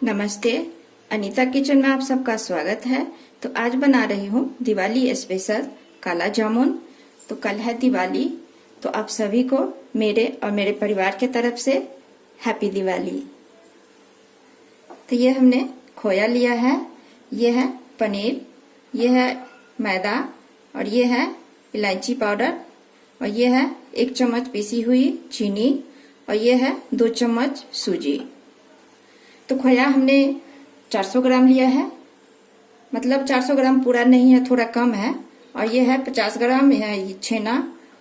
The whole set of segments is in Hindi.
नमस्ते। अनीता किचन में आप सबका स्वागत है। तो आज बना रही हूँ दिवाली स्पेशल काला जामुन। तो कल है दिवाली, तो आप सभी को मेरे और मेरे परिवार के तरफ से हैप्पी दिवाली। तो ये हमने खोया लिया है, ये है पनीर, ये है मैदा और ये है इलायची पाउडर और ये है 1 चम्मच पिसी हुई चीनी और ये है 2 चम्मच सूजी। तो खोया हमने 400 ग्राम लिया है, मतलब 400 ग्राम पूरा नहीं है, थोड़ा कम है। और ये है 50 ग्राम है छेना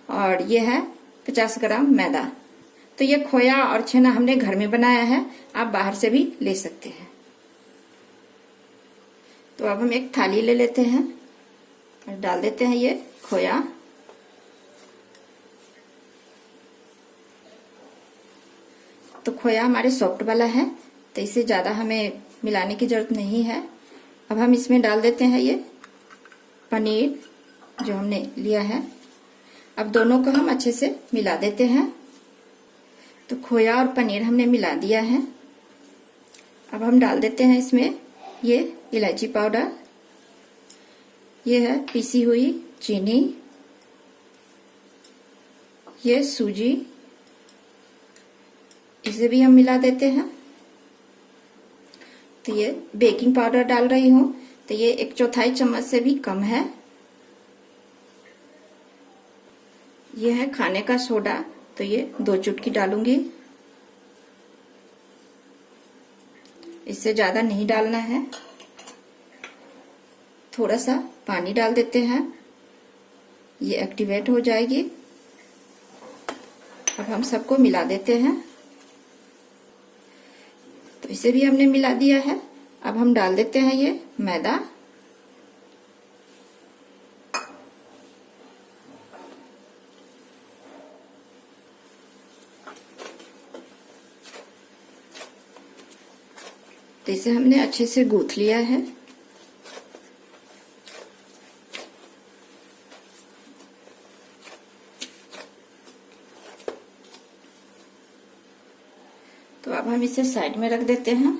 और ये है 50 ग्राम मैदा। तो ये खोया और छेना हमने घर में बनाया है, आप बाहर से भी ले सकते हैं। तो अब हम एक थाली ले लेते हैं और डाल देते हैं ये खोया। तो खोया हमारे सॉफ्ट वाला है, तो इसे ज्यादा हमें मिलाने की जरूरत नहीं है। अब हम इसमें डाल देते हैं ये पनीर जो हमने लिया है। अब दोनों को हम अच्छे से मिला देते हैं। तो खोया और पनीर हमने मिला दिया है। अब हम डाल देते हैं इसमें ये इलायची पाउडर, ये है पीसी हुई चीनी, ये सूजी, इसे भी हम मिला देते हैं। तो ये बेकिंग पाउडर डाल रही हूँ, तो ये 1/4 चम्मच से भी कम है। ये है खाने का सोडा, तो ये 2 चुटकी डालूंगी, इससे ज्यादा नहीं डालना है। थोड़ा सा पानी डाल देते हैं, ये एक्टिवेट हो जाएगी। अब हम सबको मिला देते हैं। तो इसे भी हमने मिला दिया है। अब हम डाल देते हैं ये मैदा। तो इसे हमने अच्छे से गूंथ लिया है। तो अब हम इसे साइड में रख देते हैं।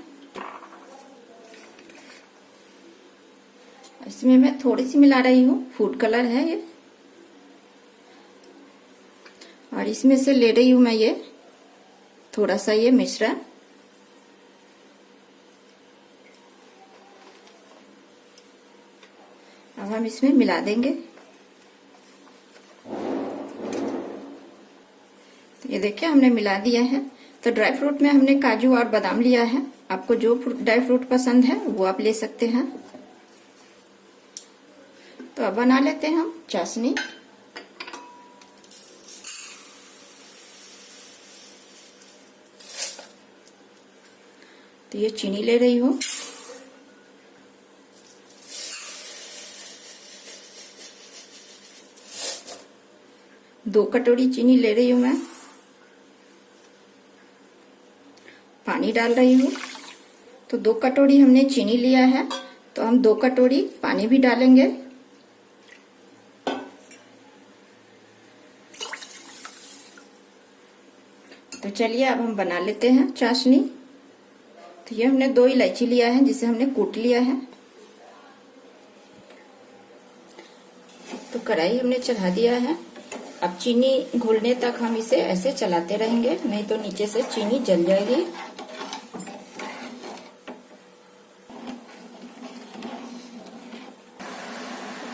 इसमें मैं थोड़ी सी मिला रही हूँ, फूड कलर है ये, और इसमें से ले रही हूँ मैं ये थोड़ा सा ये मिश्रण। अब हम इसमें मिला देंगे। तो ये देखिए हमने मिला दिया है। तो ड्राई फ्रूट में हमने काजू और बादाम लिया है, आपको जो ड्राई फ्रूट पसंद है वो आप ले सकते हैं। तो अब बना लेते हैं हम चाशनी। तो ये चीनी ले रही हूँ, दो कटोरी चीनी ले रही हूँ मैं। पानी डाल रही हूँ। तो 2 कटोरी हमने चीनी लिया है, तो हम 2 कटोरी पानी भी डालेंगे। तो चलिए अब हम बना लेते हैं चाशनी। तो ये हमने 2 इलायची लिया है, जिसे हमने कूट लिया है। तो कढ़ाई हमने चढ़ा दिया है। अब चीनी घुलने तक हम इसे ऐसे चलाते रहेंगे, नहीं तो नीचे से चीनी जल जाएगी।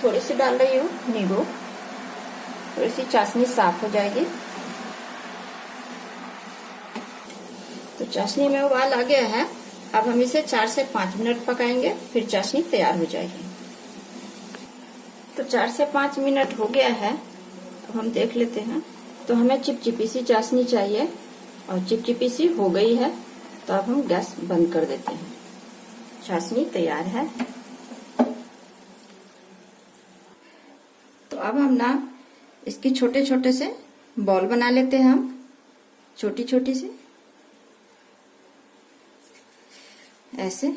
थोड़ी सी डाल रही हूँ नींबू, थोड़ी सी चाशनी साफ हो जाएगी। तो चाशनी में उबाल आ गया है। अब हम इसे 4 से 5 मिनट पकाएंगे, फिर चाशनी तैयार हो जाएगी। तो 4 से 5 मिनट हो गया है। अब हम देख लेते हैं। तो हमें चिपचिपी सी चाशनी चाहिए और चिपचिपी सी हो गई है। तो अब हम गैस बंद कर देते हैं। चाशनी तैयार है। तो अब हम ना इसकी छोटे छोटे से बॉल बना लेते हैं, हम छोटी छोटी सी ऐसे।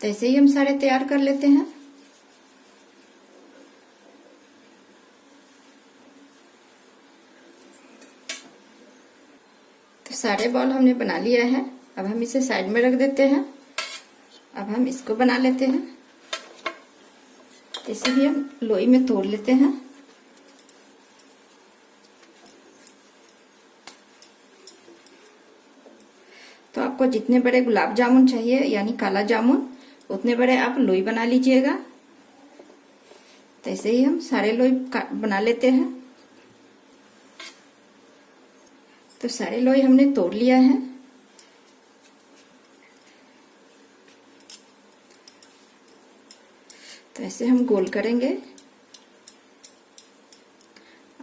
तो ऐसे ही हम सारे तैयार कर लेते हैं। सारे बॉल हमने बना लिया है। अब हम इसे साइड में रख देते हैं। अब हम इसको बना लेते हैं। इसे भी हम लोई में तोड़ लेते हैं। तो आपको जितने बड़े गुलाब जामुन चाहिए यानी काला जामुन, उतने बड़े आप लोई बना लीजिएगा। तो ऐसे ही हम सारे लोई बना लेते हैं। तो सारे लोई हमने तोड़ लिया है। तो ऐसे हम गोल करेंगे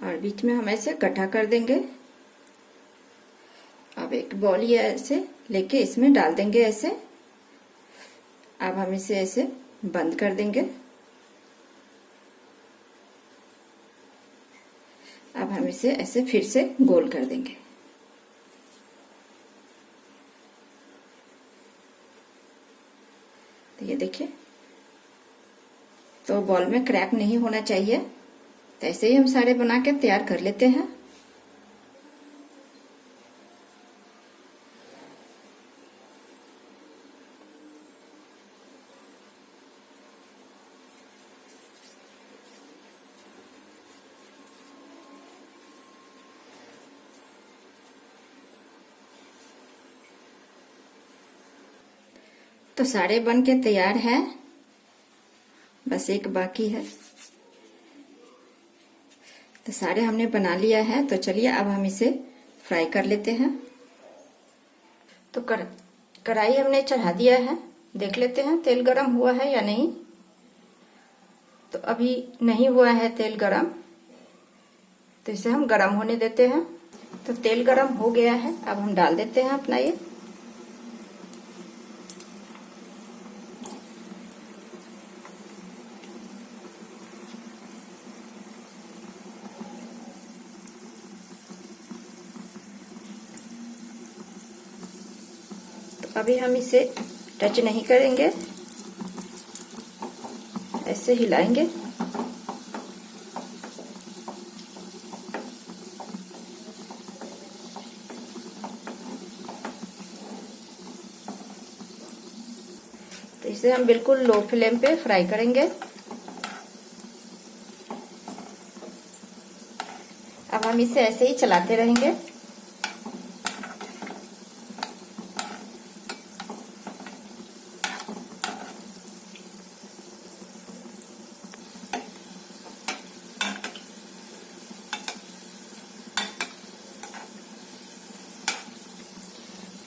और बीच में हम ऐसे गड्ढा कर देंगे। अब एक बॉल ये ऐसे लेके इसमें डाल देंगे ऐसे। अब हम इसे ऐसे बंद कर देंगे। अब हम इसे ऐसे फिर से गोल कर देंगे। तो ये देखिए, तो बॉल में क्रैक नहीं होना चाहिए। तो ऐसे ही हम सारे बना के तैयार कर लेते हैं। तो सारे बन के तैयार है, बस एक बाकी है। तो सारे हमने बना लिया है। तो चलिए अब हम इसे फ्राई कर लेते हैं। तो कढ़ाई हमने चढ़ा दिया है। देख लेते हैं तेल गरम हुआ है या नहीं। तो अभी नहीं हुआ है तेल गरम, तो इसे हम गरम होने देते हैं। तो तेल गरम हो गया है। अब हम डाल देते हैं अपना ये। अभी हम इसे टच नहीं करेंगे, ऐसे हिलाएंगे। तो इसे हम बिल्कुल लो फ्लेम पे फ्राई करेंगे। अब हम इसे ऐसे ही चलाते रहेंगे।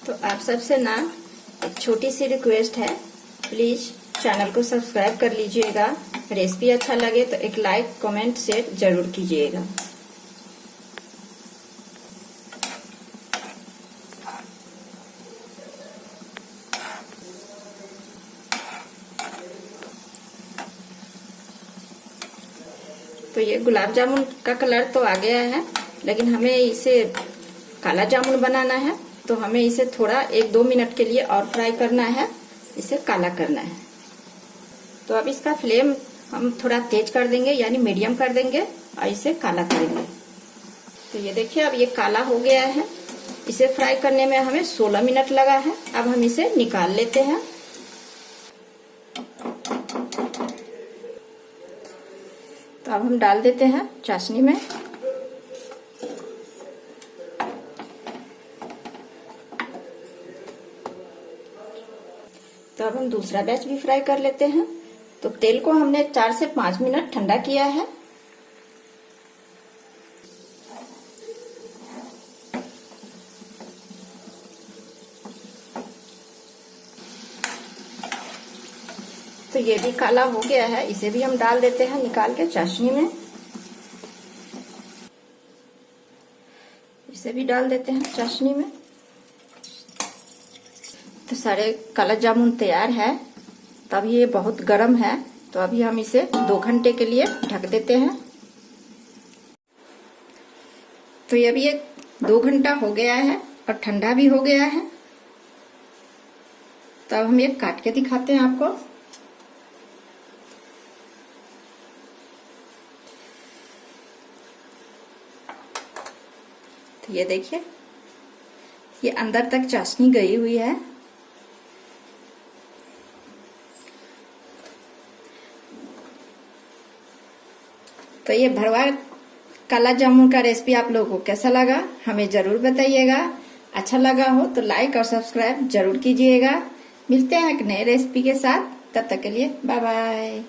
तो आप सबसे ना एक छोटी सी रिक्वेस्ट है, प्लीज चैनल को सब्सक्राइब कर लीजिएगा। रेसिपी अच्छा लगे तो एक लाइक कमेंट शेयर जरूर कीजिएगा। तो ये गुलाब जामुन का कलर तो आ गया है, लेकिन हमें इसे काला जामुन बनाना है। तो हमें इसे थोड़ा 1-2 मिनट के लिए और फ्राई करना है, इसे काला करना है। तो अब इसका फ्लेम हम थोड़ा तेज कर देंगे यानी मीडियम कर देंगे और इसे काला करेंगे। तो ये देखिए अब ये काला हो गया है। इसे फ्राई करने में हमें 16 मिनट लगा है। अब हम इसे निकाल लेते हैं। तो अब हम डाल देते हैं चाशनी में। तो अब हम दूसरा बैच भी फ्राई कर लेते हैं। तो तेल को हमने 4 से 5 मिनट ठंडा किया है। तो ये भी काला हो गया है। इसे भी हम डाल देते हैं निकाल के चाशनी में। इसे भी डाल देते हैं चाशनी में। तो सारे काला जामुन तैयार है। तब ये बहुत गर्म है, तो अभी हम इसे 2 घंटे के लिए ढक देते हैं। तो ये अभी 2 घंटा हो गया है और ठंडा भी हो गया है। तो अब हम ये काट के दिखाते हैं आपको। तो ये देखिए ये अंदर तक चाशनी गई हुई है। तो ये भरवा काला जामुन का रेसिपी आप लोगों को कैसा लगा हमें जरूर बताइएगा। अच्छा लगा हो तो लाइक और सब्सक्राइब जरूर कीजिएगा। मिलते हैं एक नए रेसिपी के साथ, तब तक के लिए बाय बाय।